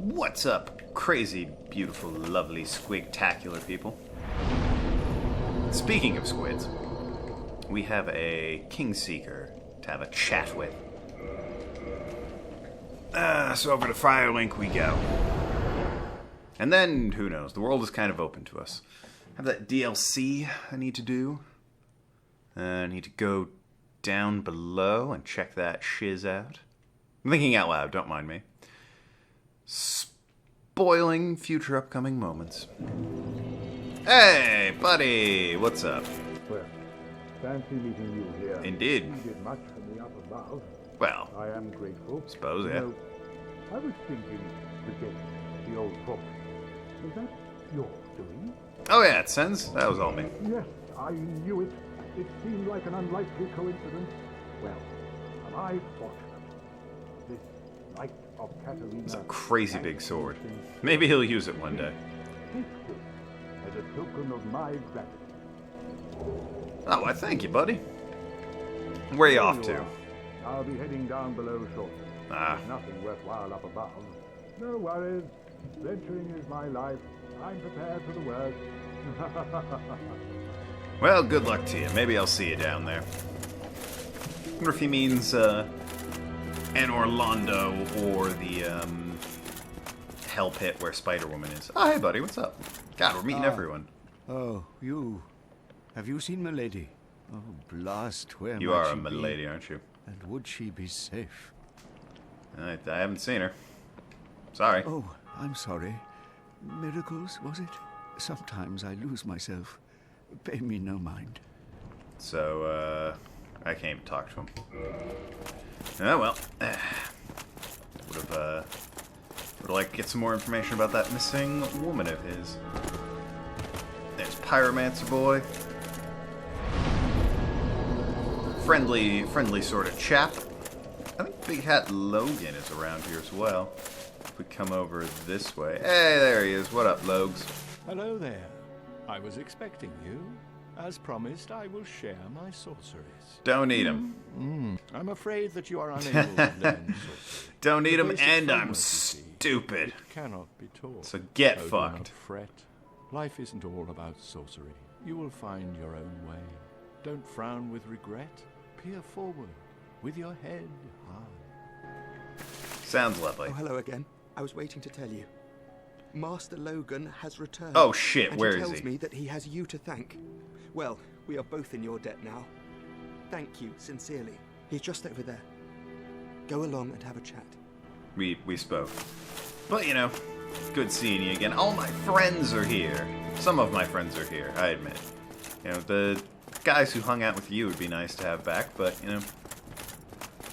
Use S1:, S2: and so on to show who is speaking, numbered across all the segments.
S1: What's up, crazy, beautiful, lovely, squigtacular people? Speaking of squids, we have a Kingseeker to have a chat with. So over to Firelink we go. And then, who knows, the world is kind of open to us. I have that DLC I need to do. I need to go down below and check that shiz out. I'm thinking out loud, don't mind me. Spoiling future upcoming moments. Hey, buddy, what's up?
S2: Well, fancy meeting you here.
S1: Indeed.
S2: You did much for me up above.
S1: Well,
S2: I am grateful.
S1: suppose, yeah.
S2: You know, I was thinking to get the old book. Was that your doing?
S1: Oh yeah, it sends. That was all me.
S2: Yes, I knew it. It seemed like an unlikely coincidence. Well, am I fortunate? This Knight of Catalina...
S1: It's a crazy big sword. Maybe he'll use it one day.
S2: Take this as a token of my gratitude.
S1: Oh, well, thank you, buddy. Where are you off to?
S2: I'll be heading down below shortly.
S1: Ah.
S2: There's nothing worthwhile up above. No worries. Venturing is my life. I'm prepared for the worst.
S1: Well, good luck to you. Maybe I'll see you down there. Wonder if he means, an Orlando or the, Hell Pit where Spider-Woman is. Oh, hey, buddy, what's up? God, we're meeting everyone.
S3: Oh, you. Have you seen Milady? Oh, blast, where
S1: You
S3: might
S1: are
S3: she
S1: a
S3: be?
S1: milady, aren't you?
S3: And would she be safe?
S1: I haven't seen her. Sorry.
S3: Oh, I'm sorry. Miracles, was it? Sometimes I lose myself. Pay me no mind.
S1: So, I can't even talk to him. Oh, well. Would like to get some more information about that missing woman of his. There's Pyromancer Boy. Friendly sort of chap. I think Big Hat Logan is around here as well. If we come over this way. Hey, there he is. What up, Logs?
S4: Hello there. I was expecting you. As promised, I will share my sorceries.
S1: Don't need him.
S4: I'm afraid that you are unable to learn sorcery.
S1: Don't need him,
S4: The basic
S1: and I'm
S4: framework, you see,
S1: stupid.
S4: It cannot be taught.
S1: So get
S4: Do
S1: fucked.
S4: not fret. Life isn't all about sorcery. You will find your own way. Don't frown with regret. Peer forward with your head high.
S1: Sounds lovely.
S5: Oh, hello again. I was waiting to tell you. Master Logan has returned.
S1: Oh shit,
S5: and
S1: where
S5: he
S1: is
S5: tells
S1: he?
S5: me that he has you to thank. Well, we are both in your debt now. Thank you, sincerely. He's just over there. Go along and have a chat.
S1: We spoke. But, you know, good seeing you again. All my friends are here. Some of my friends are here, I admit. You know, the guys who hung out with you would be nice to have back, but, you know,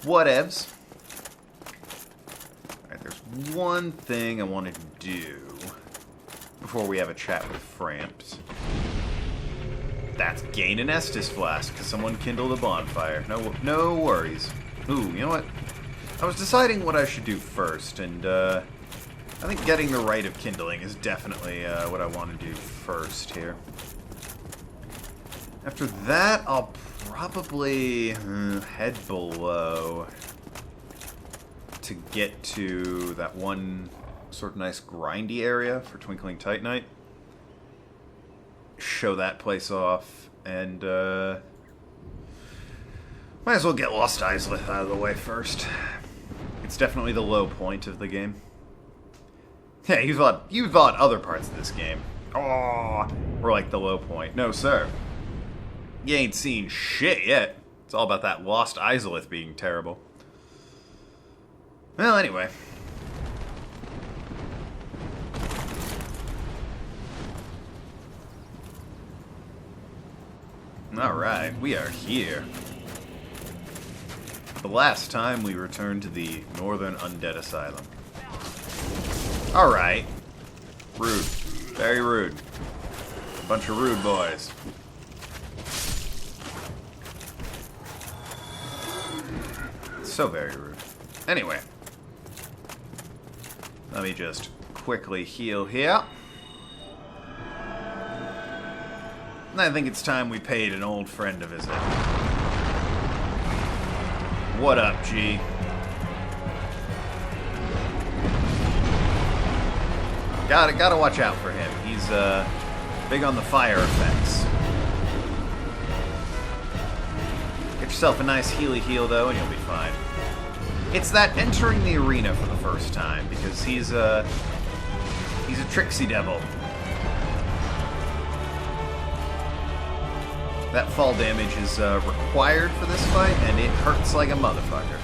S1: whatevs. Alright, there's one thing I want to do before we have a chat with Framps. That's gain an Estus flask, because someone kindled a bonfire. No worries. Ooh, you know what? I was deciding what I should do first, and I think getting the rite of kindling is definitely what I want to do first here. After that, I'll probably head below to get to that one sort of nice grindy area for Twinkling Titanite. Show that place off, and might as well get Lost Isleth out of the way first. It's definitely the low point of the game. Yeah, you thought other parts of this game, oh, were like the low point. No, sir. You ain't seen shit yet. It's all about that Lost Isleth being terrible. Well, anyway. Alright, we are here. The last time we returned to the Northern Undead Asylum. Alright. Rude. Very rude. Bunch of rude boys. So very rude. Anyway. Let me just quickly heal here. I think it's time we paid an old friend a visit. What up, G? Gotta watch out for him. He's big on the fire effects. Get yourself a nice heal though, and you'll be fine. It's that entering the arena for the first time, because he's a tricksy devil. That fall damage is required for this fight, and it hurts like a motherfucker.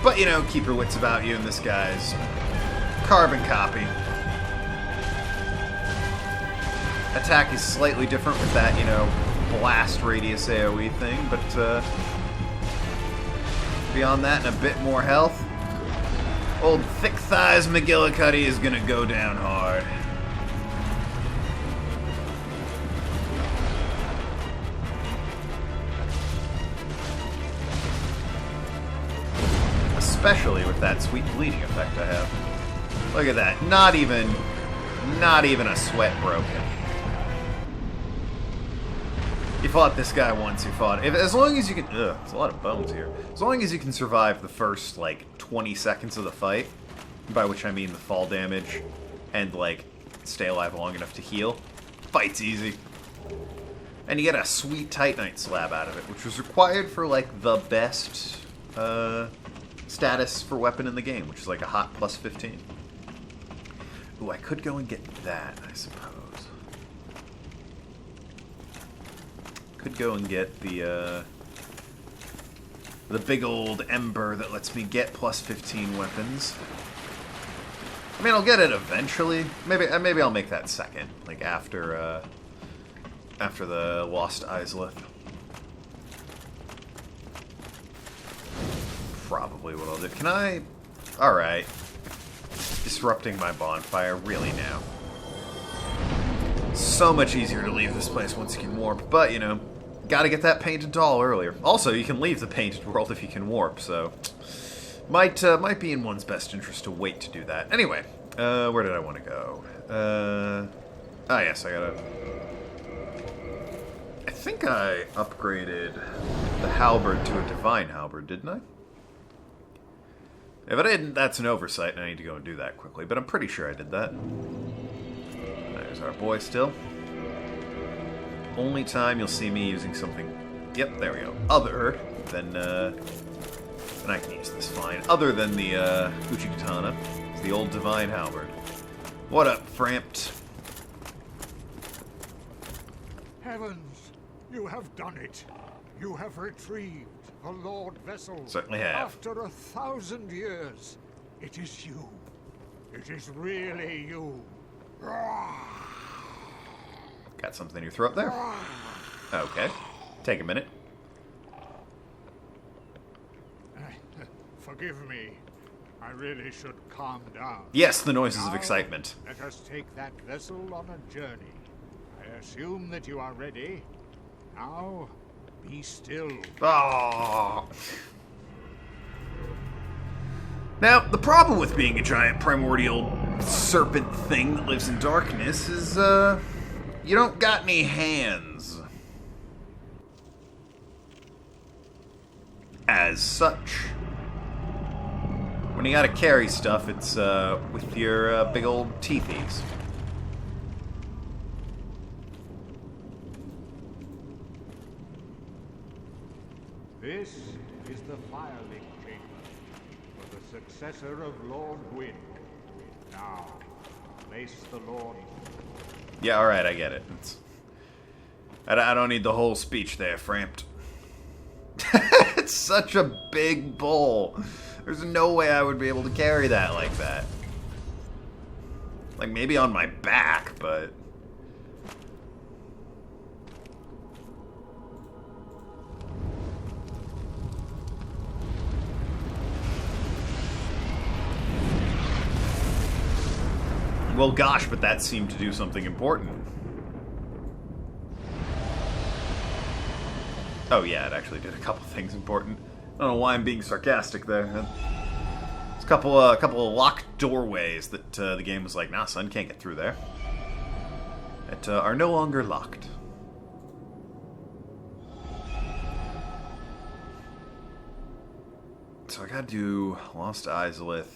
S1: But, you know, keep your wits about you, and this guy's carbon copy. Attack is slightly different with that, you know, blast radius AoE thing, but beyond that and a bit more health, old thick thighs McGillicuddy is gonna go down hard. Especially with that sweet bleeding effect I have. Look at that. Not even a sweat broken. You fought this guy once, you fought... as long as you can... Ugh, there's a lot of bones here. As long as you can survive the first, like, 20 seconds of the fight, by which I mean the fall damage, and, like, stay alive long enough to heal, fight's easy. And you get a sweet Titanite slab out of it, which was required for, like, the best, status for weapon in the game, which is like a hot plus 15. Ooh, I could go and get that, I suppose. Could go and get the big old ember that lets me get plus 15 weapons. I mean, I'll get it eventually. Maybe I'll make that second, like after the Lost Islip. Probably what I'll do. Can I? All right. Disrupting my bonfire, really now. So much easier to leave this place once you can warp, but you know, gotta get that painted doll earlier. Also, you can leave the painted world if you can warp, so might be in one's best interest to wait to do that. Anyway, where did I want to go? Yes, I think I upgraded the halberd to a divine halberd, didn't I? If I didn't, that's an oversight, and I need to go and do that quickly, but I'm pretty sure I did that. There's our boy still. Only time you'll see me using something... Yep, there we go. Other than, and I can use this fine. Other than the, Uchikatana. It's the old divine halberd. What up, Framped?
S2: Heavens, you have done it. You have retrieved the Lord Vessel.
S1: Certainly have.
S2: After 1,000 years, it is you. It is really you.
S1: Got something in your throat there? Okay. Take a minute.
S2: Forgive me. I really should calm down.
S1: Yes, the noises of
S2: Now,
S1: excitement.
S2: Let us take that vessel on a journey. I assume that you are ready. Now, be still.
S1: Oh. Now, the problem with being a giant primordial serpent thing that lives in darkness is, you don't got any hands. As such. When you gotta carry stuff, it's, with your, big old teethies.
S2: This is the Firelink Chamber for the successor of Lord Gwyn. Now, place the Lord.
S1: Yeah, alright, I get it. I don't need the whole speech there, Framped. It's such a big bowl. There's no way I would be able to carry that like that. Like, maybe on my back, but... Well, gosh, but that seemed to do something important. Oh, yeah, it actually did a couple things important. I don't know why I'm being sarcastic there. There's a couple of locked doorways that the game was like, nah, son, can't get through there. That are no longer locked. So I gotta do Lost Islip.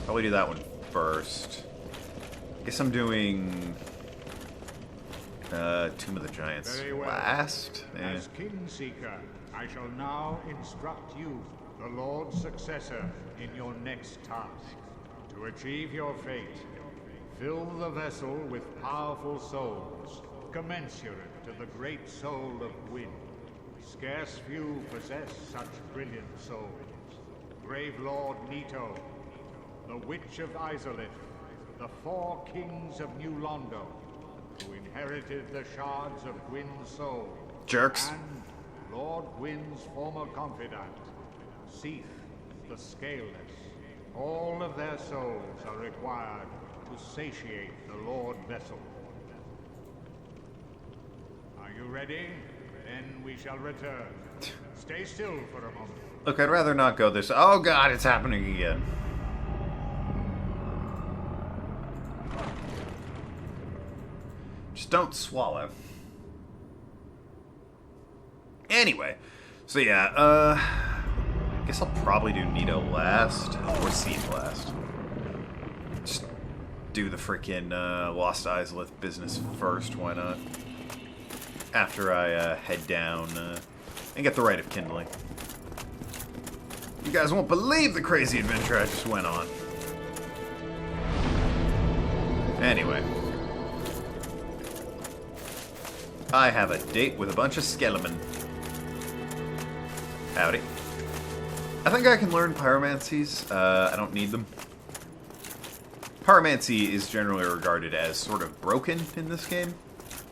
S1: Probably do that one first. Guess I'm doing Tomb of the Giants
S2: Very well.
S1: last.
S2: As Kingseeker, I shall now instruct you, the Lord's successor, in your next task. To achieve your fate, fill the vessel with powerful souls, commensurate to the great soul of Gwyn. Scarce few possess such brilliant souls. Grave Lord Nito, the Witch of Izalith, the 4 kings of New Londo, who inherited the shards of Gwyn's soul.
S1: Jerks.
S2: And Lord Gwyn's former confidant, Seath the Scaleless. All of their souls are required to satiate the Lord Vessel. Are you ready? Then we shall return. Stay still for a moment.
S1: Look, I'd rather not go this... Oh god, it's happening again. Just don't swallow. Anyway, so yeah, I guess I'll probably do Nito last, or Seath last. Just do the freaking Lost Izalith business first, why not? After I head down and get the Rite of Kindling. You guys won't believe the crazy adventure I just went on. Anyway. I have a date with a bunch of Skellimen. Howdy. I think I can learn pyromancies. I don't need them. Pyromancy is generally regarded as sort of broken in this game,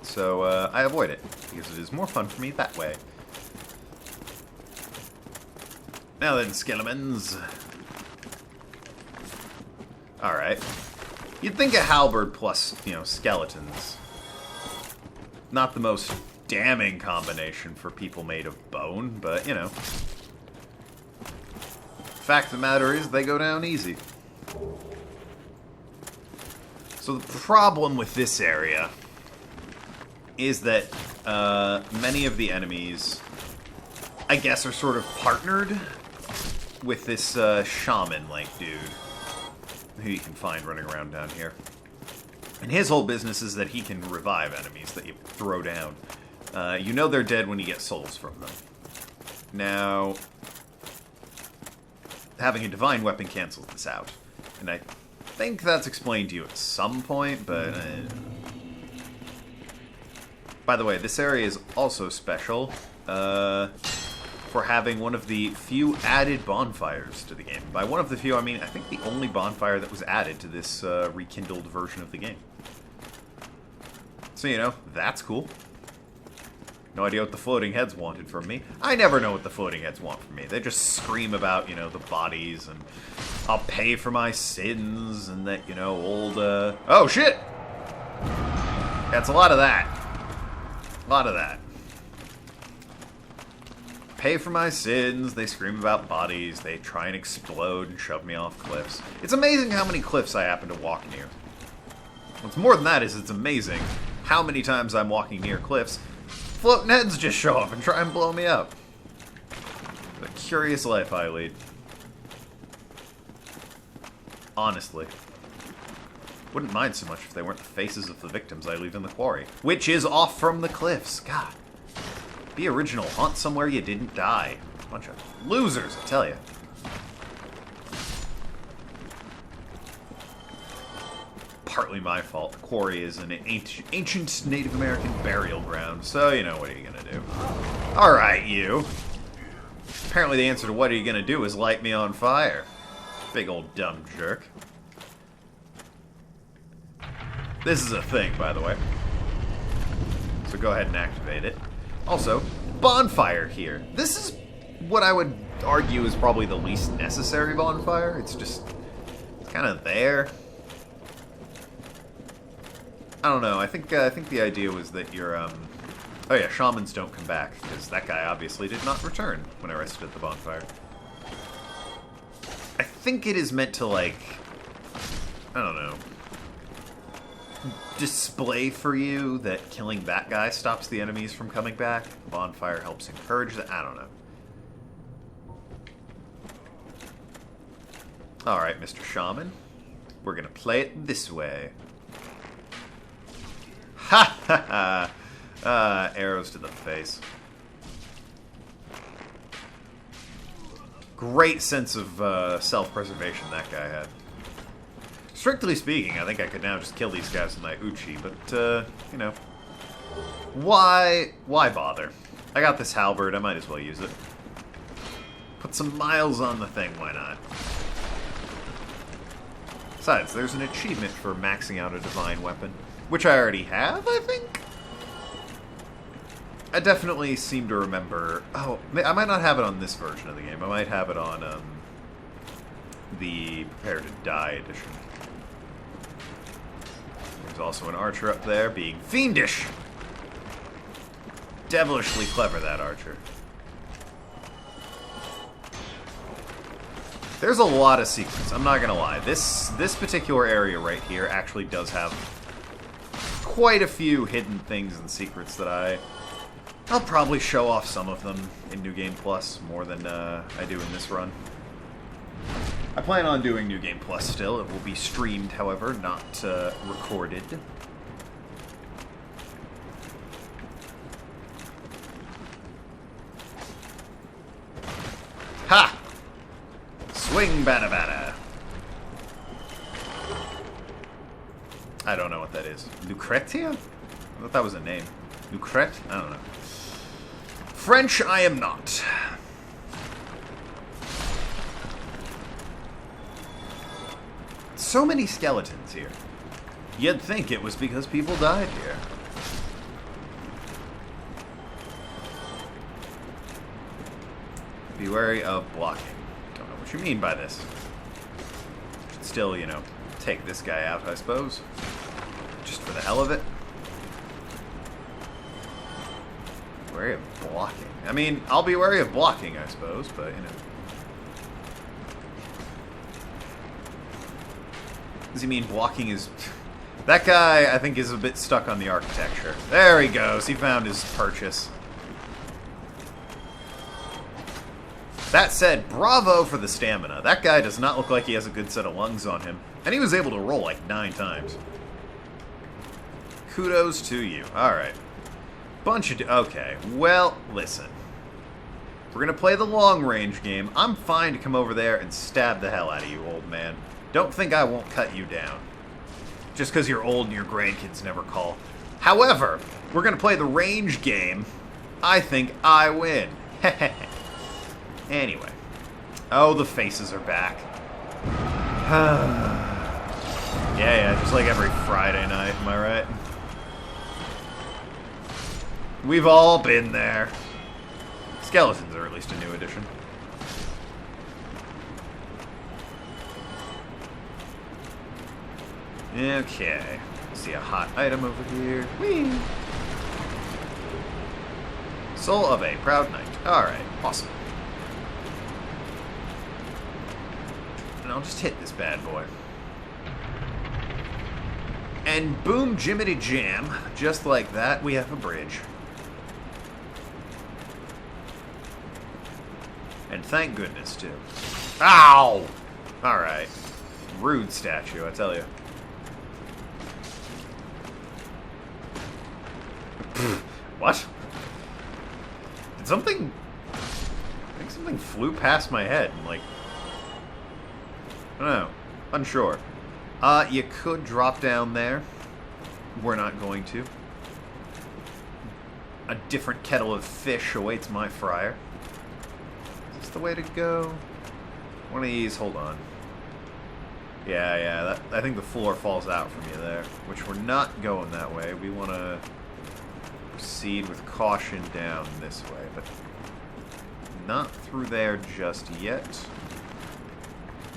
S1: so I avoid it, because it is more fun for me that way. Now then, Skellimens. Alright. You'd think a halberd plus, skeletons. Not the most damning combination for people made of bone, but, Fact of the matter is, they go down easy. So the problem with this area is that many of the enemies, I guess, are sort of partnered with this shaman-like dude who you can find running around down here. And his whole business is that he can revive enemies that you throw down. You know they're dead when you get souls from them. Now, having a divine weapon cancels this out. And I think that's explained to you at some point, but... By the way, this area is also special for having one of the few added bonfires to the game. By one of the few, I mean, I think the only bonfire that was added to this rekindled version of the game. So, that's cool. No idea what the floating heads wanted from me. I never know what the floating heads want from me. They just scream about, the bodies, and I'll pay for my sins, and that, old, Oh, shit! That's a lot of that. A lot of that. Pay for my sins, they scream about bodies, they try and explode and shove me off cliffs. It's amazing how many cliffs I happen to walk near. What's more than that is it's amazing how many times I'm walking near cliffs, floating heads just show up and try and blow me up. What a curious life I lead. Honestly. Wouldn't mind so much if they weren't the faces of the victims I leave in the quarry. Which is off from the cliffs. God. Be original. Haunt somewhere you didn't die. Bunch of losers, I tell you. Partly my fault. The quarry is an ancient Native American burial ground, so, what are you gonna do? Alright, you. Apparently the answer to what are you gonna do is light me on fire. Big old dumb jerk. This is a thing, by the way. So go ahead and activate it. Also, bonfire here. This is what I would argue is probably the least necessary bonfire. It's kind of there. I don't know. I think the idea was that you're, oh yeah, shamans don't come back, because that guy obviously did not return when I rested at the bonfire. I think it is meant to, I don't know, display for you that killing that guy stops the enemies from coming back. The bonfire helps encourage that. I don't know. Alright, Mr. Shaman. We're gonna play it this way. Ha ha ha! Arrows to the face. Great sense of self-preservation that guy had. Strictly speaking, I think I could now just kill these guys with my Uchi, but, you know. Why bother? I got this halberd, I might as well use it. Put some miles on the thing, why not? Besides, there's an achievement for maxing out a divine weapon, which I already have, I think? I definitely seem to remember... Oh, I might not have it on this version of the game. I might have it on the Prepare to Die edition. There's also an archer up there being fiendish! Devilishly clever, that archer. There's a lot of secrets, I'm not gonna lie. This particular area right here actually does have quite a few hidden things and secrets that I'll probably show off some of them in New Game Plus more than I do in this run. I plan on doing New Game Plus still. It will be streamed, however, not recorded. Ha! Swing, bada bada. I don't know what that is. Lucretia? I thought that was a name. Lucrete? I don't know. French, I am not. So many skeletons here. You'd think it was because people died here. Be wary of blocking. Don't know what you mean by this. Should still, you know, take this guy out, I suppose. Just for the hell of it. Wary of blocking. I mean, I'll be wary of blocking, I suppose, but, you know. Does he mean blocking is... That guy, I think, is a bit stuck on the architecture. There he goes. He found his purchase. That said, bravo for the stamina. That guy does not look like he has a good set of lungs on him. And he was able to roll like 9 times. Kudos to you. Alright. Bunch of... Okay. Well, listen. We're gonna play the long-range game. I'm fine to come over there and stab the hell out of you, old man. Don't think I won't cut you down. Just because you're old and your grandkids never call. However, we're gonna play the range game. I think I win. Anyway. Oh, the faces are back. Yeah, just like every Friday night, am I right? We've all been there. Skeletons are at least a new addition. Okay. See a hot item over here. Whee! Soul of a Proud Knight. Alright, awesome. And I'll just hit this bad boy. And boom, jimmity jam. Just like that, we have a bridge. And thank goodness, too. Ow! Alright. Rude statue, I tell you. What? Did something... I think something flew past my head and, like... I don't know. Unsure. You could drop down there. We're not going to. A different kettle of fish awaits my fryer. Is this the way to go? One of these, hold on. Yeah, I think the floor falls out from you there. Which we're not going that way. We want to proceed with caution down this way, but not through there just yet.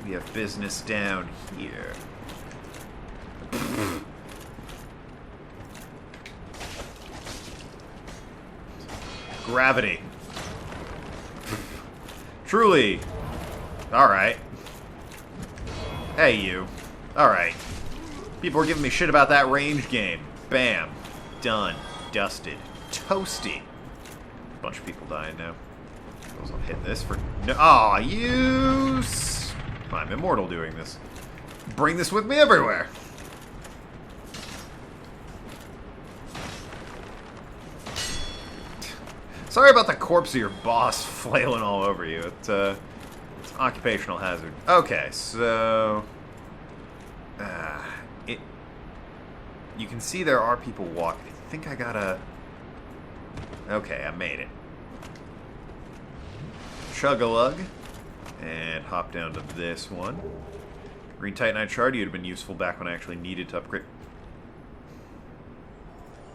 S1: We have business down here. Gravity. Truly. Alright. Hey, you. Alright. People are giving me shit about that range game. Bam. Done. Dusted. Toasty. Bunch of people dying now. Suppose I'll hit this for... No. Aw, you... I'm immortal doing this. Bring this with me everywhere. Sorry about the corpse of your boss flailing all over you. It's an occupational hazard. Okay, so... You can see there are people walking. I think I gotta... Okay, I made it. Chug-a-lug. And hop down to this one. Green Titanite Shard, you'd have been useful back when I actually needed to upgrade.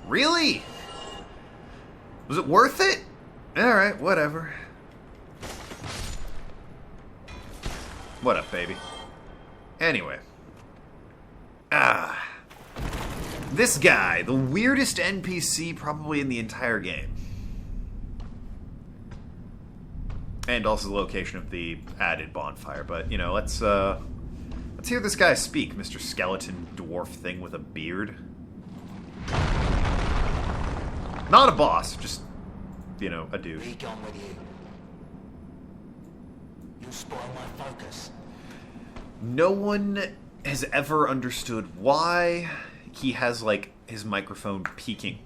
S1: Really? Was it worth it? Alright, whatever. What up, baby? Anyway. This guy, the weirdest NPC probably in the entire game. And also the location of the added bonfire, but, you know, let's hear this guy speak, Mr. Skeleton Dwarf thing with a beard. Not a boss, just, you know, a dude.
S6: Be gone with you. You spoil my focus.
S1: No one has ever understood why he has, like, his microphone peaking.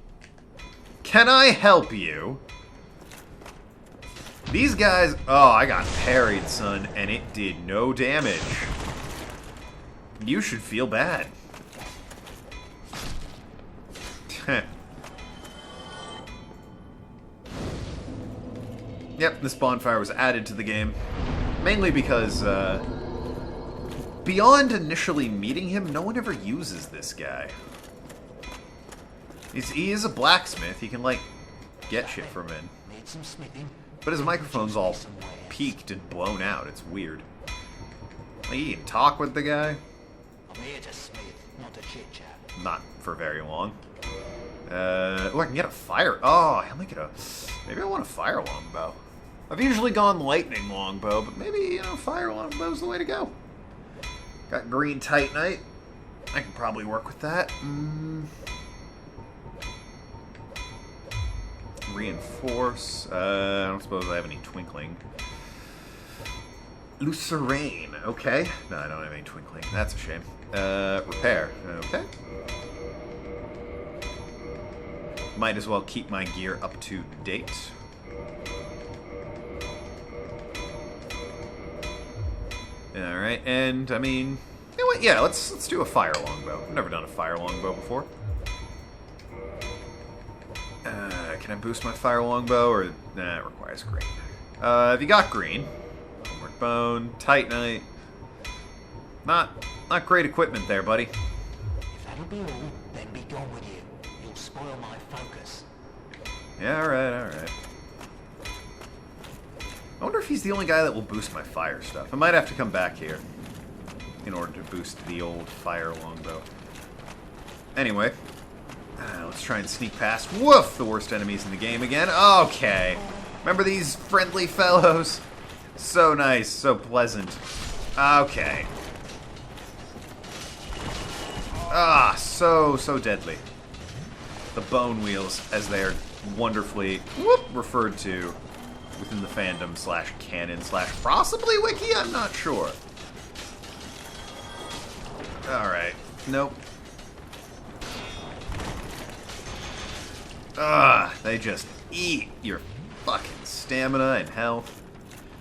S1: Can I help you? These guys... Oh, I got parried, son, and it did no damage. You should feel bad. Yep, this bonfire was added to the game. Mainly because, beyond initially meeting him, no one ever uses this guy. He is a blacksmith. He can, like, get shit from him.
S6: Need some smithing.
S1: But his microphone's all peaked and blown out. It's weird. Like, you can talk with the guy.
S6: I'm here to smith, not to chit-chat.
S1: Not for very long. Oh, I can get a fire. Oh, I might get a... Maybe I want a fire longbow. I've usually gone lightning longbow, but maybe, you know, fire longbow's the way to go. Got green titanite. I can probably work with that. Reinforce. I don't suppose I have any twinkling. Lucerain. Okay. No, I don't have any twinkling. That's a shame. Repair. Okay. Might as well keep my gear up to date. Alright, and, I mean... You know what? Yeah, let's do a fire longbow. I've never done a fire longbow before. Can I boost my fire longbow, or... Nah, it requires green. Have you got green? Homework bone, titanite. Not great equipment there, buddy.
S6: If that'll be all, then be gone with you. You'll spoil my focus.
S1: Yeah, alright. I wonder if he's the only guy that will boost my fire stuff. I might have to come back here in order to boost the old fire longbow. Anyway, let's try and sneak past. Woof! The worst enemies in the game again. Okay. Remember these friendly fellows? So nice, so pleasant. Okay. So deadly. The bone wheels, as they are wonderfully referred to within the fandom / canon / possibly wiki, I'm not sure. Alright. Nope. They just eat your fucking stamina and health.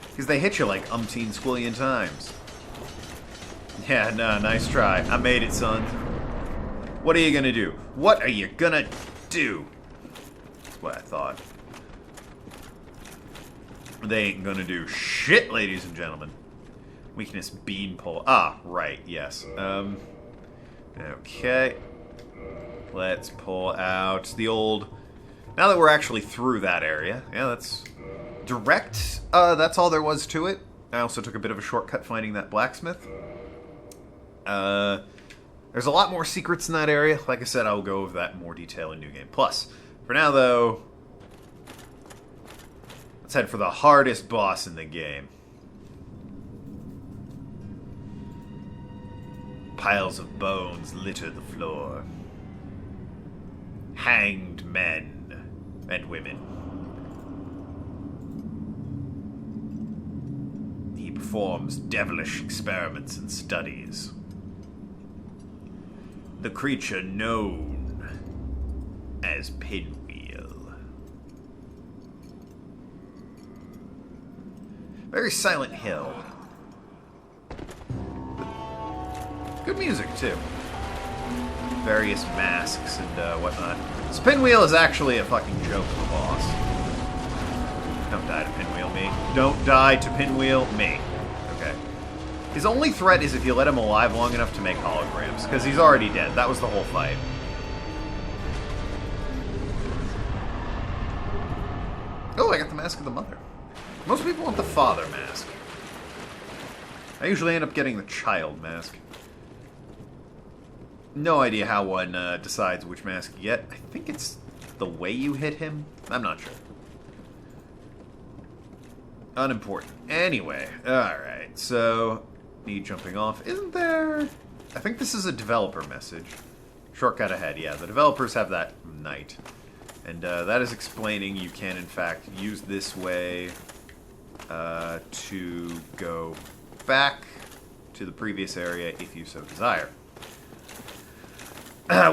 S1: Because they hit you like umpteen squillion times. Yeah, no, nice try. I made it, son. What are you gonna do? What are you gonna do? That's what I thought. They ain't gonna do shit, ladies and gentlemen. Weakness beanpole. Ah, right, yes. Okay. Let's pull out the old... Now that we're actually through that area. Yeah, that's direct. That's all there was to it. I also took a bit of a shortcut finding that blacksmith. There's a lot more secrets in that area. Like I said, I'll go over that in more detail in New Game Plus. For now, though... Let's head for the hardest boss in the game. Piles of bones litter the floor. Hanged men and women. He performs devilish experiments and studies. The creature known as Pinwheel. Very Silent Hill. Good music, too. Various masks and whatnot. So Pinwheel is actually a fucking joke of a boss. Don't die to Pinwheel, me. Don't die to Pinwheel, me. Okay. His only threat is if you let him alive long enough to make holograms, because he's already dead. That was the whole fight. Oh, I got the Mask of the Mother. Most people want the Father mask. I usually end up getting the Child mask. No idea how one decides which mask you get. I think it's the way you hit him. I'm not sure. Unimportant. Anyway, alright, so need jumping off. Isn't there... I think this is a developer message. Shortcut ahead, yeah. The developers have that night. And that is explaining you can, in fact, use this way to go back to the previous area if you so desire.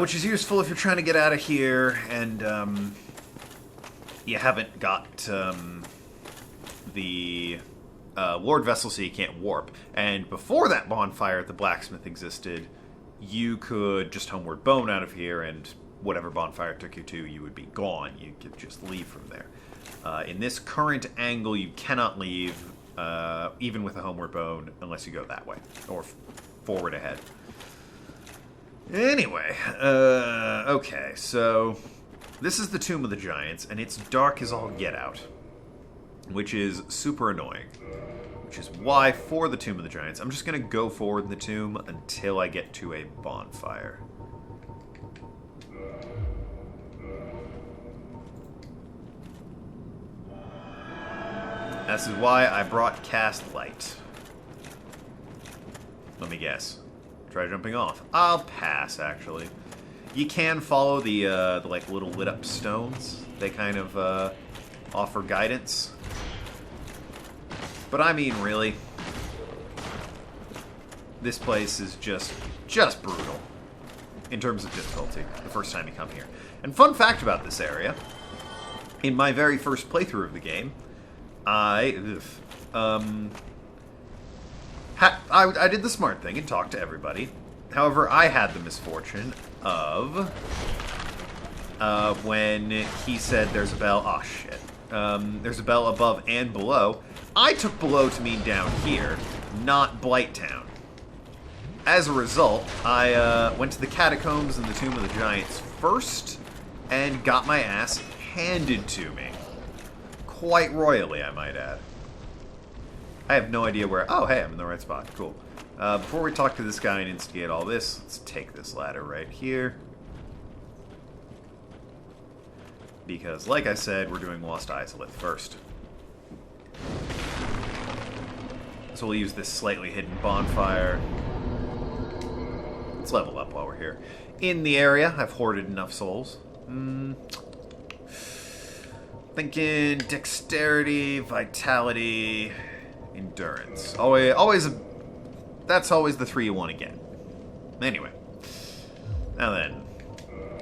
S1: Which is useful if you're trying to get out of here and you haven't got the Lord Vessel so you can't warp. And before that bonfire at the blacksmith existed, you could just homeward bone out of here and whatever bonfire took you to, you would be gone. You could just leave from there. In this current angle, you cannot leave, even with a homeward bone, unless you go that way, or forward ahead. Anyway, okay, so this is the Tomb of the Giants, and it's dark as all get out, which is super annoying. Which is why, for the Tomb of the Giants, I'm just going to go forward in the tomb until I get to a bonfire. This is why I brought Cast Light. Let me guess. Try jumping off. I'll pass, actually. You can follow the like, little lit-up stones. They kind of, offer guidance. But I mean, really, this place is just brutal in terms of difficulty the first time you come here. And fun fact about this area, in my very first playthrough of the game, I did the smart thing and talked to everybody. However, I had the misfortune of when he said there's a bell. Oh shit! There's a bell above and below. I took below to mean down here, not Blighttown. As a result, I went to the Catacombs and the Tomb of the Giants first, and got my ass handed to me. Quite royally, I might add. I have no idea where... Oh, hey, I'm in the right spot. Cool. Before we talk to this guy and instigate all this, let's take this ladder right here. Because, like I said, we're doing Lost Isolith first. So we'll use this slightly hidden bonfire. Let's level up while we're here. In the area, I've hoarded enough souls. Thinking dexterity, vitality, endurance. That's always the 3 you want to get. Anyway. Now then.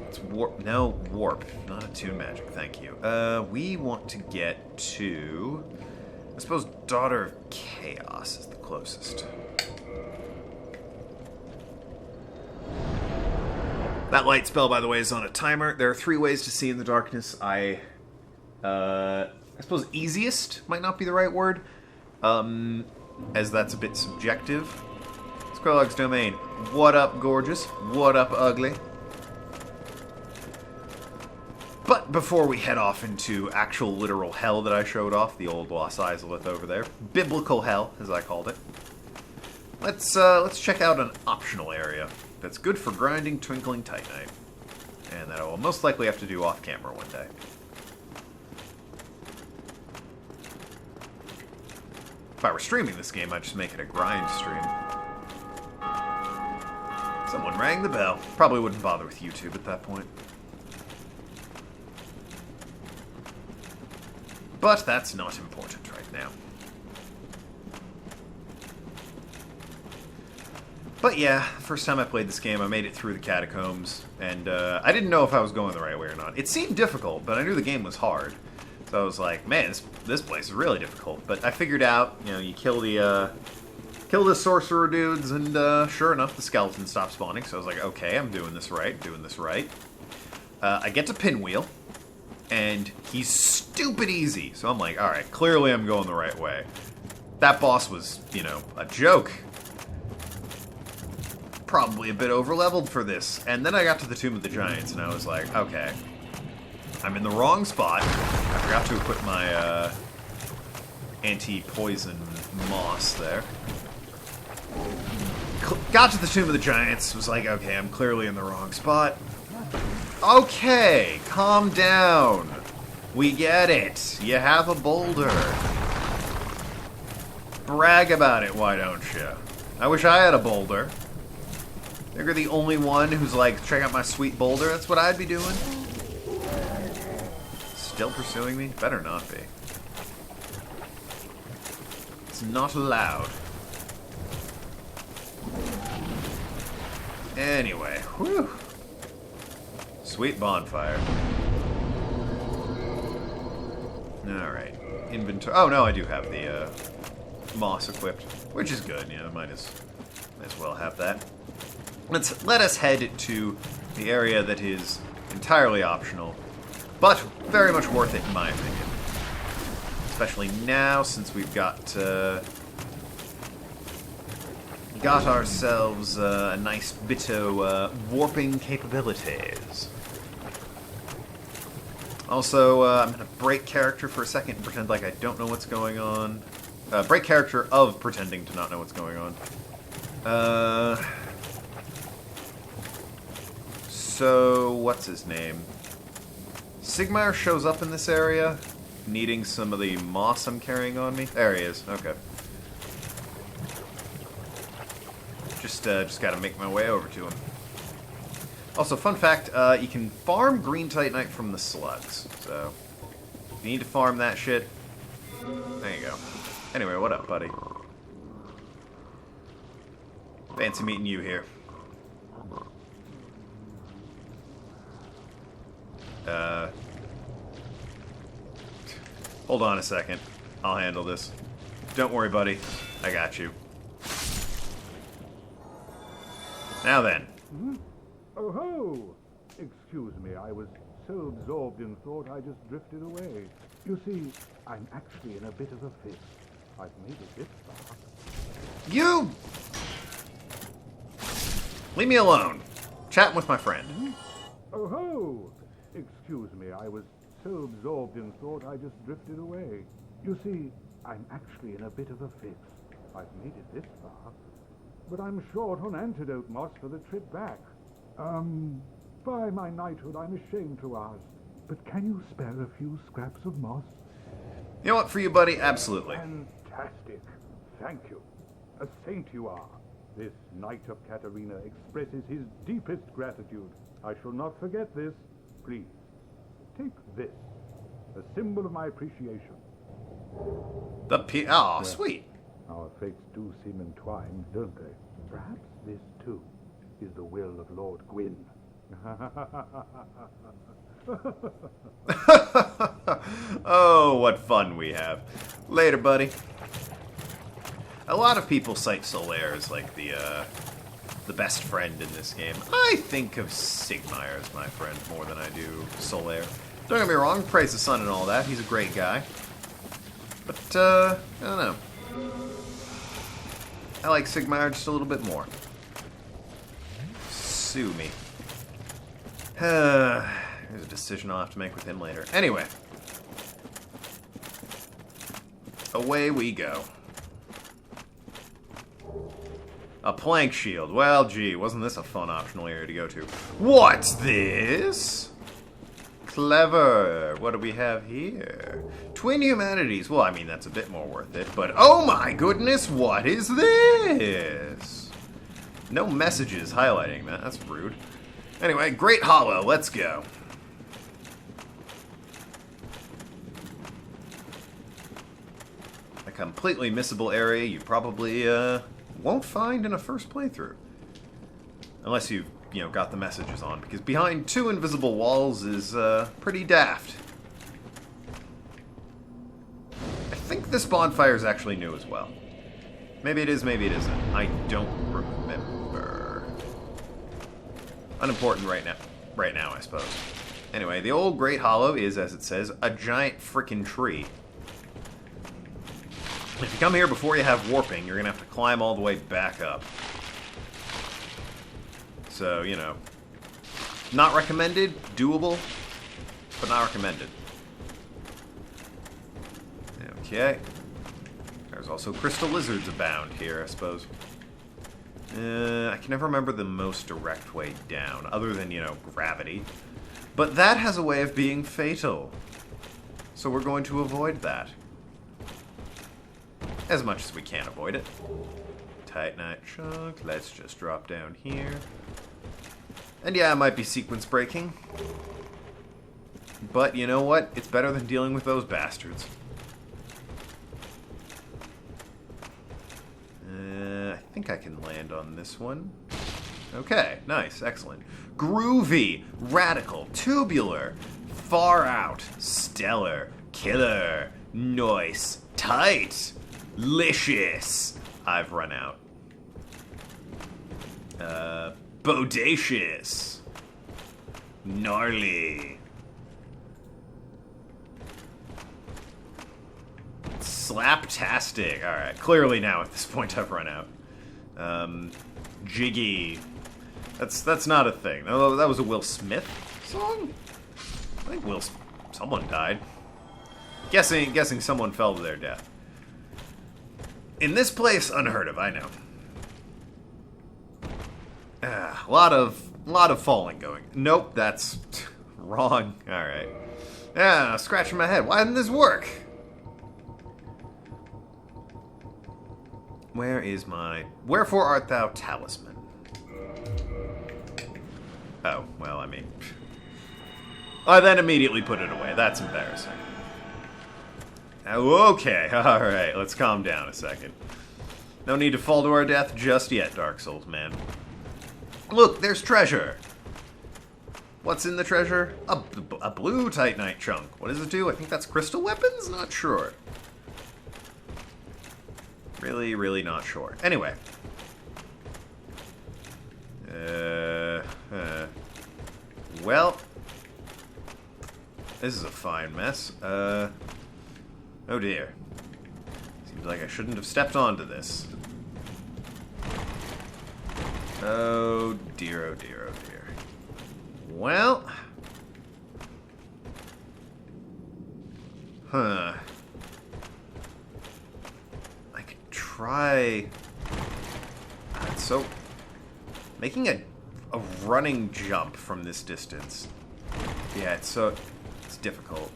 S1: It's warp. No, warp. Not attune magic, thank you. We want to get to... I suppose Daughter of Chaos is the closest. That light spell, by the way, is on a timer. There are 3 ways to see in the darkness. I suppose easiest might not be the right word, as that's a bit subjective. It's Quelaag's domain. What up, gorgeous? What up, ugly? But before we head off into actual literal hell that I showed off, the old Lost Isolith over there, biblical hell, as I called it, let's check out an optional area that's good for grinding Twinkling Titanite, and that I will most likely have to do off camera one day. If I were streaming this game, I'd just make it a grind stream. Someone rang the bell. Probably wouldn't bother with YouTube at that point. But that's not important right now. But yeah, first time I played this game, I made it through the Catacombs, and I didn't know if I was going the right way or not. It seemed difficult, but I knew the game was hard. So I was like, man, this place is really difficult. But I figured out, you know, you kill the sorcerer dudes, and sure enough, the skeletons stop spawning. So I was like, okay, I'm doing this right, I get to Pinwheel, and he's stupid easy. So I'm like, alright, clearly I'm going the right way. That boss was, you know, a joke. Probably a bit over-leveled for this. And then I got to the Tomb of the Giants, and I was like, okay, I'm in the wrong spot. I forgot to equip my anti-poison moss there. Got to the Tomb of the Giants, was like, okay, I'm clearly in the wrong spot. Okay, calm down. We get it. You have a boulder. Brag about it, why don't you? I wish I had a boulder. You're the only one who's like, check out my sweet boulder. That's what I'd be doing. Still pursuing me? Better not be. It's not allowed. Anyway, whew. Sweet bonfire. Alright. Inventory. Oh no, I do have the moss equipped, which is good. You know, might as well have that. Let us head to the area that is entirely optional, but very much worth it in my opinion. Especially now, since we've got ourselves a nice bit of warping capabilities. Also, I'm going to break character for a second and pretend like I don't know what's going on. Break character of pretending to not know what's going on. So, what's his name? Sigmire shows up in this area, needing some of the moss I'm carrying on me. There he is. Okay. Just gotta make my way over to him. Also, fun fact, you can farm green titanite from the slugs. So, if you need to farm that shit, there you go. Anyway, what up, buddy? Fancy meeting you here. Hold on a second. I'll handle this. Don't worry, buddy. I got you. Now then.
S7: Oh ho! Excuse me, I was so absorbed in thought I just drifted away. You see, I'm actually in a bit of a fix. I've made it this far.
S1: You! Leave me alone. Chatting with my friend.
S7: Oh ho! Excuse me, I was so absorbed in thought I just drifted away. You see, I'm actually in a bit of a fix. I've made it this far, but I'm short on antidote moss for the trip back. By my knighthood, I'm ashamed to ask, but can you spare a few scraps of moss?
S1: You know what, for you, buddy? Absolutely.
S7: Fantastic. Thank you. A saint you are. This Knight of Katarina expresses his deepest gratitude. I shall not forget this. Please, take this, a symbol of my appreciation.
S1: Oh, sweet.
S7: Our fates do seem entwined, don't they? Perhaps this, too, is the will of Lord Gwyn.
S1: Oh, what fun we have. Later, buddy. A lot of people cite Solaire as like the best friend in this game. I think of Sigmire as my friend more than I do Solaire. Don't get me wrong, praise the sun and all that. He's a great guy. But, I don't know. I like Sigmire just a little bit more. Sue me. There's a decision I'll have to make with him later. Anyway. Away we go. A plank shield. Well, gee, wasn't this a fun optional area to go to? What's this? Clever. What do we have here? Twin humanities. Well, I mean, that's a bit more worth it. But, oh my goodness, what is this? No messages highlighting that. That's rude. Anyway, Great Hollow. Let's go. A completely missable area you probably won't find in a first playthrough. Unless you've, got the messages on, because behind 2 invisible walls is, pretty daft. I think this bonfire is actually new as well. Maybe it is, maybe it isn't. I don't remember. Unimportant right now, I suppose. Anyway, the old Great Hollow is, as it says, a giant frickin' tree. If you come here before you have warping, you're gonna have to climb all the way back up. So, not recommended, doable, but not recommended. Okay. There's also crystal lizards abound here, I suppose. I can never remember the most direct way down, other than, gravity. But that has a way of being fatal. So we're going to avoid that. As much as we can avoid it. Titanite chunk, let's just drop down here. And yeah, it might be sequence breaking. But you know what? It's better than dealing with those bastards. I think I can land on this one. Okay, nice, excellent. Groovy, radical, tubular, far out, stellar, killer, noise, tight, licious. I've run out. Bodacious, gnarly, slaptastic. Alright, clearly now at this point I've run out. Jiggy. That's not a thing. Oh, that was a Will Smith song? I think someone died. Guessing someone fell to their death. In this place, unheard of, I know. A lot of falling going. Nope, that's wrong. Alright. Yeah, scratching my head. Why didn't this work? Where is my... Wherefore art thou talisman? Oh, well, I mean... I then immediately put it away. That's embarrassing. Okay, alright, let's calm down a second. No need to fall to our death just yet, Dark Souls, man. Look, there's treasure! What's in the treasure? A blue Titanite chunk. What does it do? I think that's crystal weapons? Not sure. Really, really not sure. Anyway. Well. This is a fine mess. Oh dear. Seems like I shouldn't have stepped onto this. Oh dear, oh dear, oh dear. Well. Huh. I could try... So, making a running jump from this distance. Yeah, it's difficult.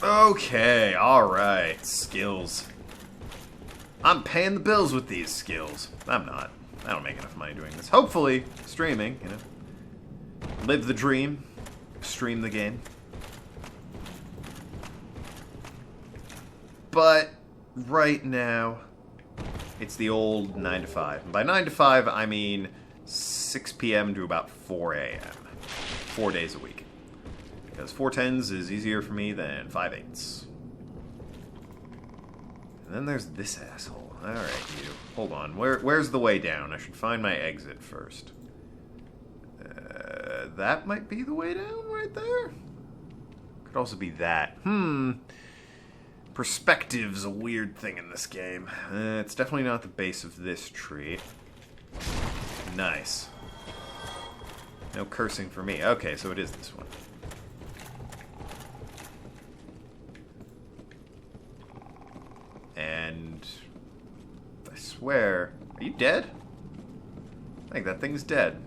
S1: Okay, alright. Skills. I'm paying the bills with these skills. I'm not. I don't make enough money doing this. Hopefully, streaming, Live the dream. Stream the game. But, right now, it's the old 9 to 5. And by 9 to 5, I mean 6 p.m. to about 4 a.m. 4 days a week. Because 4/10s is easier for me than 5/8s. And then there's this asshole. Alright, you. Hold on. Where's the way down? I should find my exit first. That might be the way down right there? Could also be that. Perspective's a weird thing in this game. It's definitely not the base of this tree. Nice. No cursing for me. Okay, so it is this one. And... I swear... Are you dead? I think that thing's dead.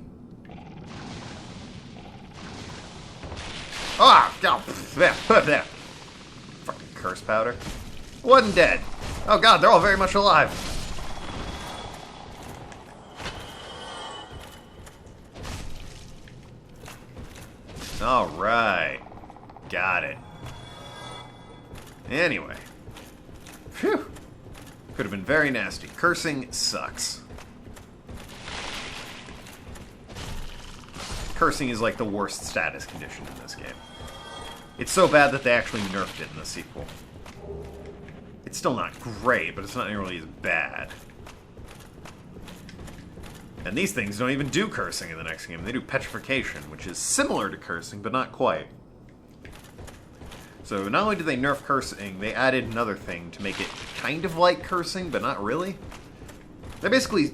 S1: Ah! God! Fucking curse powder. Wasn't dead. Oh god, they're all very much alive. Alright. Got it. Anyway. Phew. Could have been very nasty. Cursing sucks. cursing is like the worst status condition in this game. It's so bad that they actually nerfed it in the sequel. It's still not great, but it's not nearly as bad. And these things don't even do cursing in the next game. They do petrification, which is similar to cursing, but not quite. So not only did they nerf cursing, they added another thing to make it kind of like cursing, but not really. They basically,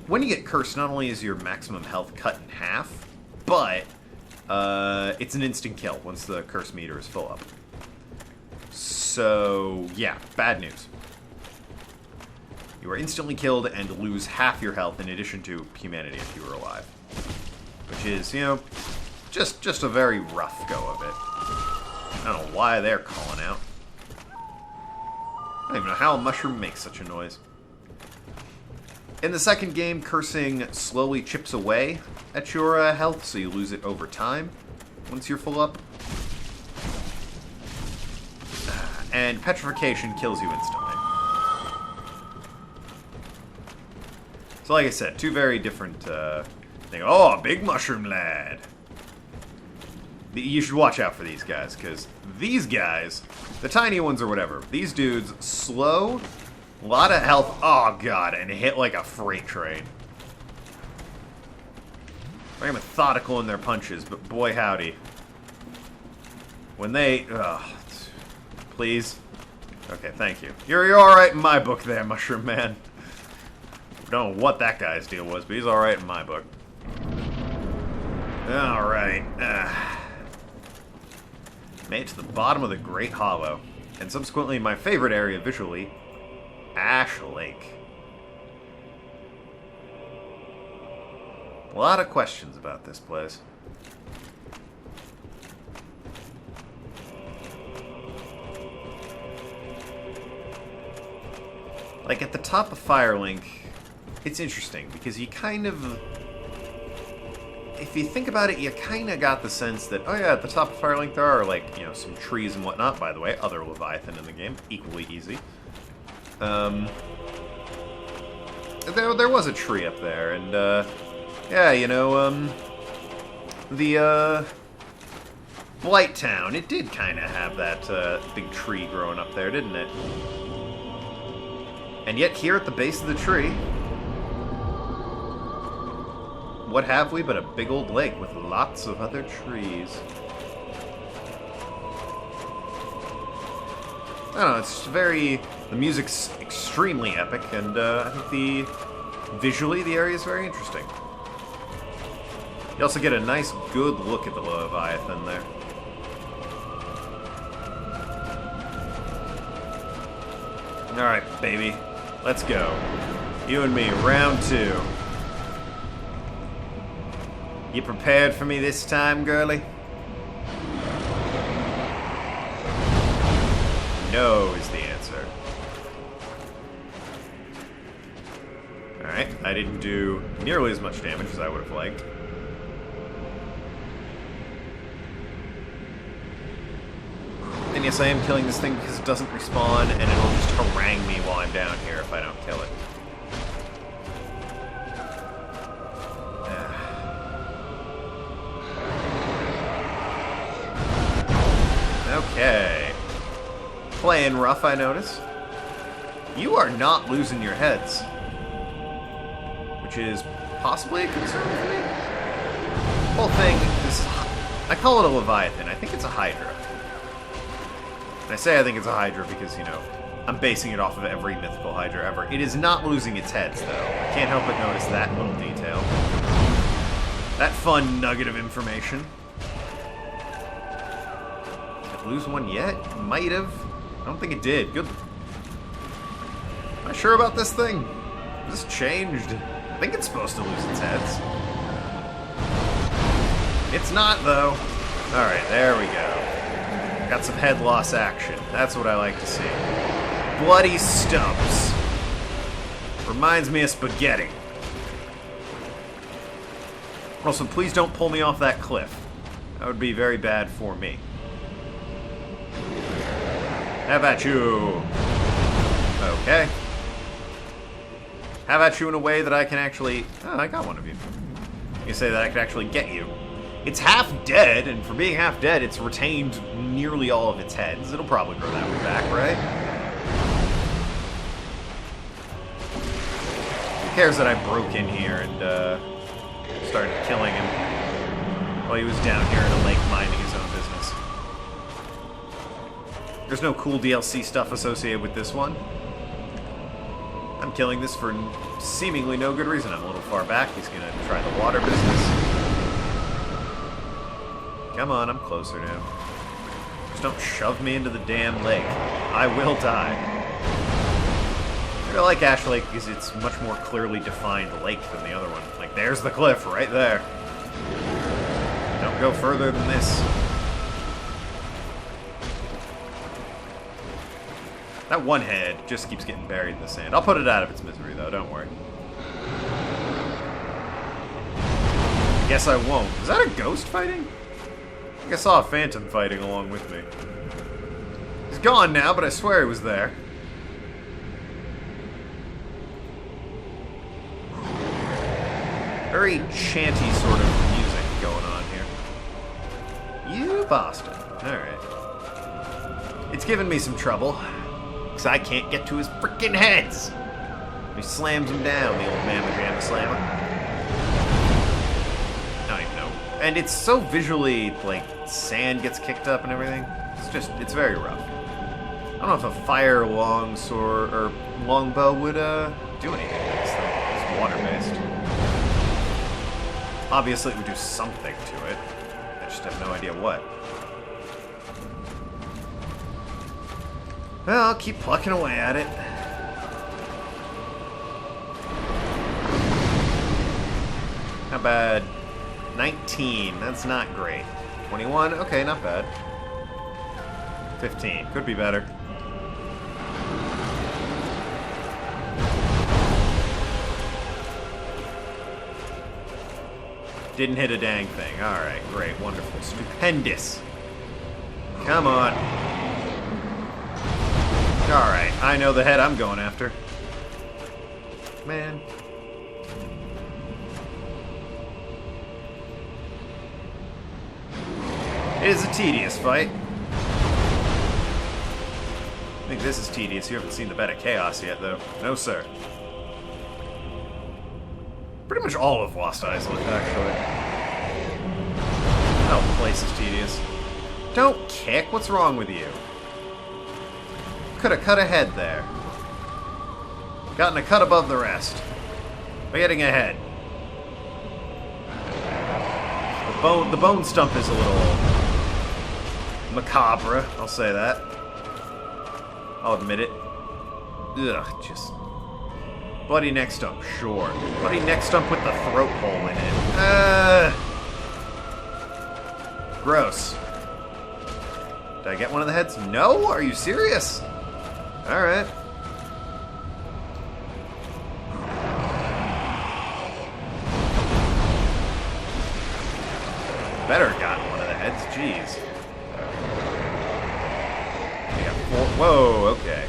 S1: when you get cursed, not only is your maximum health cut in half, but it's an instant kill once the curse meter is full up. So, yeah, bad news. You are instantly killed and lose half your health in addition to humanity if you were alive. Which is, you know, just a very rough go of it. I don't know why they're calling out. I don't even know how a mushroom makes such a noise. In the second game, cursing slowly chips away at your health, so you lose it over time once you're full up. And petrification kills you instantly. So like I said, two very different things. Oh, big mushroom lad! You should watch out for these guys, because these guys, the tiny ones or whatever, these dudes, slow, a lot of health, oh god, and hit like a freight train. Very methodical in their punches, but boy howdy. When they, please. Okay, thank you. You're alright in my book there, Mushroom Man. I don't know what that guy's deal was, but he's alright in my book. Alright. Made it to the bottom of the Great Hollow, and subsequently my favorite area visually, Ash Lake. A lot of questions about this place. Like, at the top of Firelink, it's interesting, because you kind of... If you think about it, you kind of got the sense that, oh yeah, at the top of Firelink there are, like, you know, some trees and whatnot. By the way, other Leviathan in the game, equally easy. There was a tree up there, and, yeah, you know, the, Blight Town, it did kind of have that, big tree growing up there, didn't it? And yet, here at the base of the tree, what have we but a big old lake with lots of other trees? I don't know, it's very... The music's extremely epic, and I think visually the area is very interesting. You also get a nice, good look at the Leviathan there. Alright, baby. Let's go. You and me, round 2. You prepared for me this time, girlie? No is the answer. Alright, I didn't do nearly as much damage as I would have liked. And yes, I am killing this thing because it doesn't respawn, and it'll just harangue me while I'm down here if I don't kill it. Okay. Playing rough, I notice. You are not losing your heads. Which is possibly a concern for me. The whole thing is... I call it a Leviathan. I think it's a Hydra. And I say I think it's a Hydra because, you know, I'm basing it off of every mythical Hydra ever. It is not losing its heads, though. I can't help but notice that little detail. That fun nugget of information. Lose one yet? Might have. I don't think it did. Good. Not sure about this thing. This changed. I think it's supposed to lose its heads. It's not, though. Alright, there we go. Got some head loss action. That's what I like to see. Bloody stumps. Reminds me of spaghetti. Also, please don't pull me off that cliff. That would be very bad for me. How about you? Okay. How about you in a way that I can actually... Oh, I got one of you. You say that I could actually get you. It's half dead, and for being half dead, it's retained nearly all of its heads. It'll probably grow that one back, right? Who cares that I broke in here and started killing him while he was down here in a lake minding his own business? There's no cool DLC stuff associated with this one. I'm killing this for seemingly no good reason. I'm a little far back. He's gonna try the water business. Come on, I'm closer now. Just don't shove me into the damn lake. I will die. I really like Ash Lake because it's much more clearly defined lake than the other one. Like, there's the cliff right there. Don't go further than this. That one head just keeps getting buried in the sand. I'll put it out of its misery, though. Don't worry. Guess I won't. Is that a ghost fighting? I think I saw a phantom fighting along with me. He's gone now, but I swear he was there. Very chanty sort of music going on here. You bastard. Alright. It's giving me some trouble. Because I can't get to his frickin' heads. He slams him down, the old mamma jamma slammer. I don't even know. And it's so visually, like, sand gets kicked up and everything. It's very rough. I don't know if a fire longsword or longbow would do anything to this thing. It's water-based. Obviously, it would do something to it. I just have no idea what. Well, I'll keep plucking away at it. How bad? 19. That's not great. 21. Okay, not bad. 15. Could be better. Didn't hit a dang thing. Alright, great, wonderful, stupendous. Come on. Alright, I know the head I'm going after. Man. It is a tedious fight. I think this is tedious. You haven't seen the Bed of Chaos yet, though. No, sir. Pretty much all of Lost Island, actually. Oh, the place is tedious. Don't kick. What's wrong with you? Could have cut ahead there. Gotten a cut above the rest. By getting ahead. The bone stump is a little macabre, I'll say that. I'll admit it. Ugh, just... Bloody neck stump, sure. Bloody neck stump with the throat hole in it. Gross. Did I get one of the heads? No? Are you serious? Alright. Better got one of the heads, jeez. I got 4. Whoa, okay.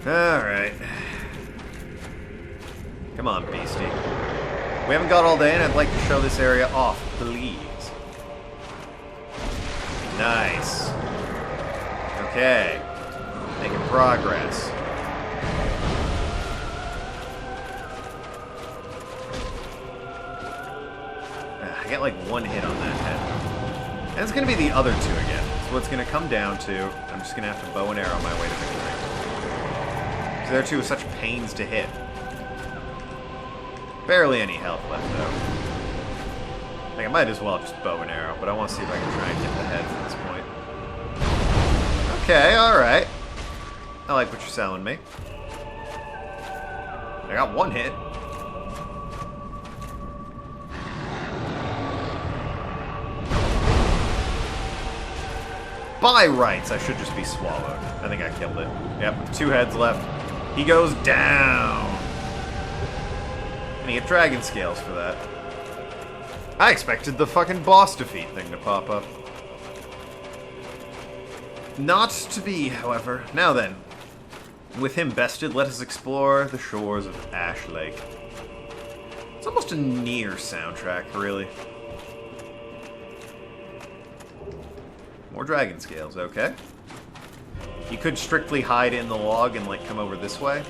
S1: Alright. Come on, beastie. We haven't got all day, and I'd like to show this area off, please. Nice. Okay. Making progress. I get like one hit on that head. And it's going to be the other two again. So what's going to come down to, I'm just going to have to bow and arrow my way to victory. So there too with such pains to hit. Barely any health left though. I think I might as well just bow and arrow, but I want to see if I can try and get the heads at this point. Okay, alright. I like what you're selling me. I got one hit. By rights, I should just be swallowed. I think I killed it. Yep, with 2 heads left. He goes down. And he get dragon scales for that. I expected the fucking boss defeat thing to pop up. Not to be, however. Now then, with him bested, let us explore the shores of Ash Lake. It's almost a near soundtrack, really. More dragon scales, okay. You could strictly hide in the log and, like, come over this way.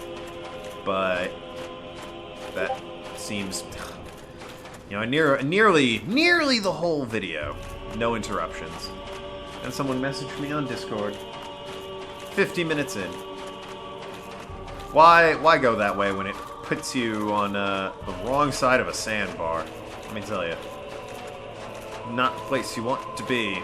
S1: But that seems, you know, nearly the whole video. No interruptions. And someone messaged me on Discord. 50 minutes in. Why go that way when it puts you on the wrong side of a sandbar? Let me tell you. Not the place you want to be.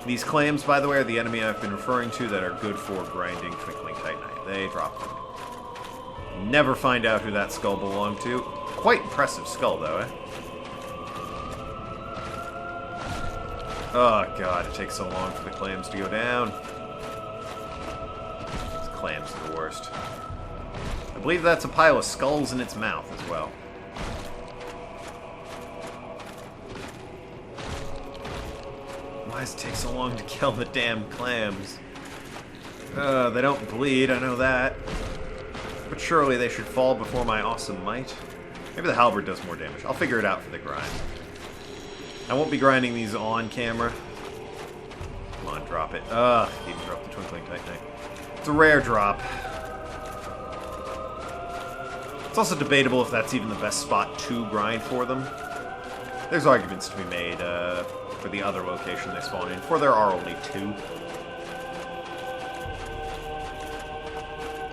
S1: These clams, by the way, are the enemy I've been referring to that are good for grinding Twinkling Titanite. They drop them. Never find out who that skull belonged to. Quite impressive skull, though, eh? Oh, God, it takes so long for the clams to go down. These clams are the worst. I believe that's a pile of skulls in its mouth as well. Why does it take so long to kill the damn clams? They don't bleed, I know that. But surely they should fall before my awesome might. Maybe the halberd does more damage. I'll figure it out for the grind. I won't be grinding these on camera. Come on, drop it. Even drop the Twinkling Titanite. It's a rare drop. It's also debatable if that's even the best spot to grind for them. There's arguments to be made for the other location they spawn in, for there are only 2.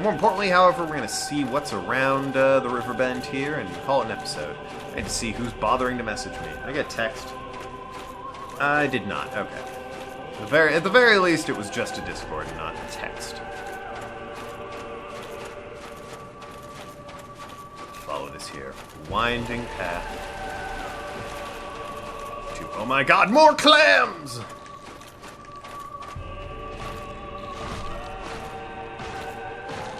S1: More importantly, however, we're going to see what's around the river bend here and call it an episode. I need to see who's bothering to message me. I get text. I did not. Okay. At the very least, it was just a Discord and not a text. Follow this here. Winding path. Oh my God, more clams!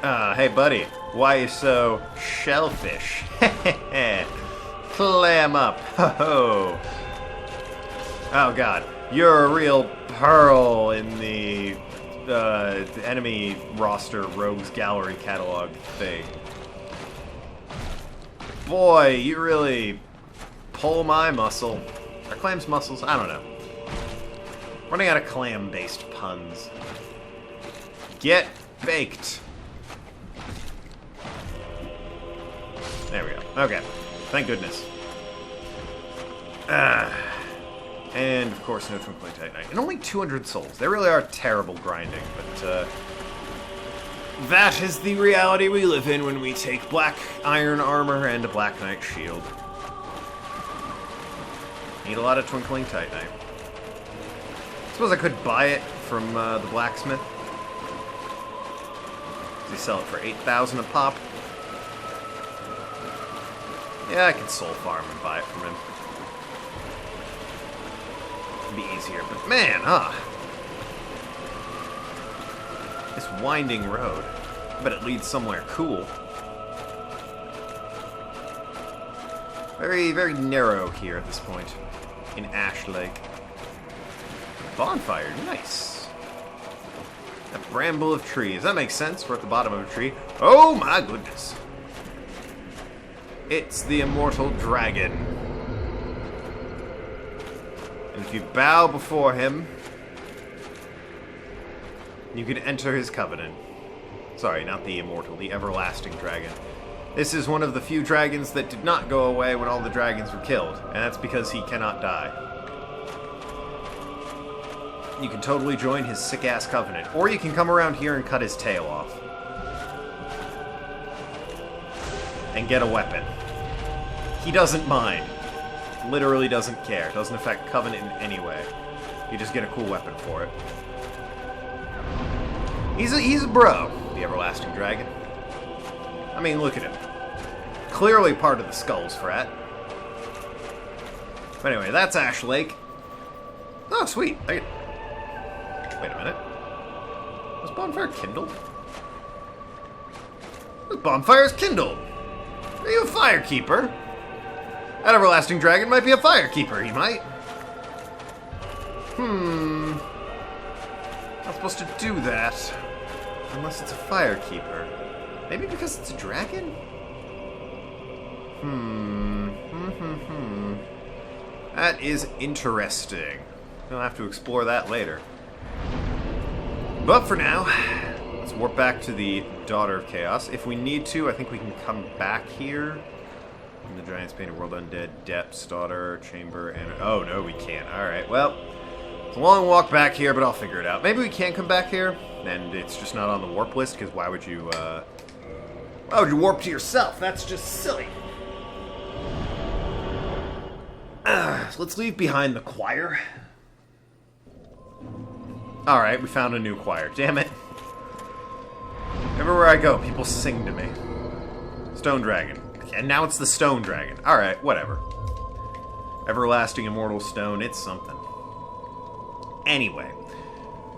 S1: Hey buddy, why you so shellfish? Clam up, ho-ho! Oh God, you're a real pearl in the enemy roster rogues gallery catalog thing. Boy, you really pull my muscle. Are clams muscles? I don't know. Running out of clam-based puns. Get baked. There we go. Okay. Thank goodness. And, of course, no Twinkling Titanite. And only 200 souls. They really are terrible grinding, but, that is the reality we live in when we take black iron armor and a black knight shield. Need a lot of Twinkling Titanite. Suppose I could buy it from the blacksmith. Does he sell it for 8,000 a pop? Yeah, I could soul farm and buy it from him. It'd be easier, but man, this winding road. I bet it leads somewhere cool. Very, very narrow here at this point. In Ash Lake. Bonfire, nice. A bramble of trees. That makes sense. We're at the bottom of a tree. Oh my goodness. It's the immortal dragon. And if you bow before him, you can enter his covenant. Sorry, not the immortal, the everlasting dragon. This is one of the few dragons that did not go away when all the dragons were killed, and that's because he cannot die. You can totally join his sick-ass covenant, or you can come around here and cut his tail off. And get a weapon. He doesn't mind. Literally doesn't care. Doesn't affect covenant in any way. You just get a cool weapon for it. He's a bro, the everlasting dragon. I mean, look at him. Clearly part of the Skulls Frat. But anyway, that's Ash Lake. Oh, sweet. Wait a minute. Was Bonfire kindled? This bonfire's kindled. Are you a firekeeper? That everlasting dragon might be a firekeeper, he might. Not supposed to do that. Unless it's a firekeeper. Maybe because it's a dragon? That is interesting. We'll have to explore that later. But for now, let's warp back to the Daughter of Chaos. If we need to, I think we can come back here. In the Giants Painted World Undead, Depths, Daughter, Chamber, and... Oh, no, we can't. Alright, well, it's a long walk back here, but I'll figure it out. Maybe we can come back here, and it's just not on the warp list, because why would you warp to yourself? That's just silly. So let's leave behind the choir. Alright, we found a new choir. Damn it. Everywhere I go, people sing to me. Stone Dragon. And now it's the Stone Dragon. Alright, whatever. Everlasting Immortal Stone, it's something. Anyway.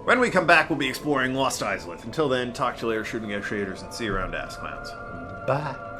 S1: When we come back, we'll be exploring Lost Islet. Until then, talk to you later, shooting at shaders, and see you around Ass Clowns. Bye.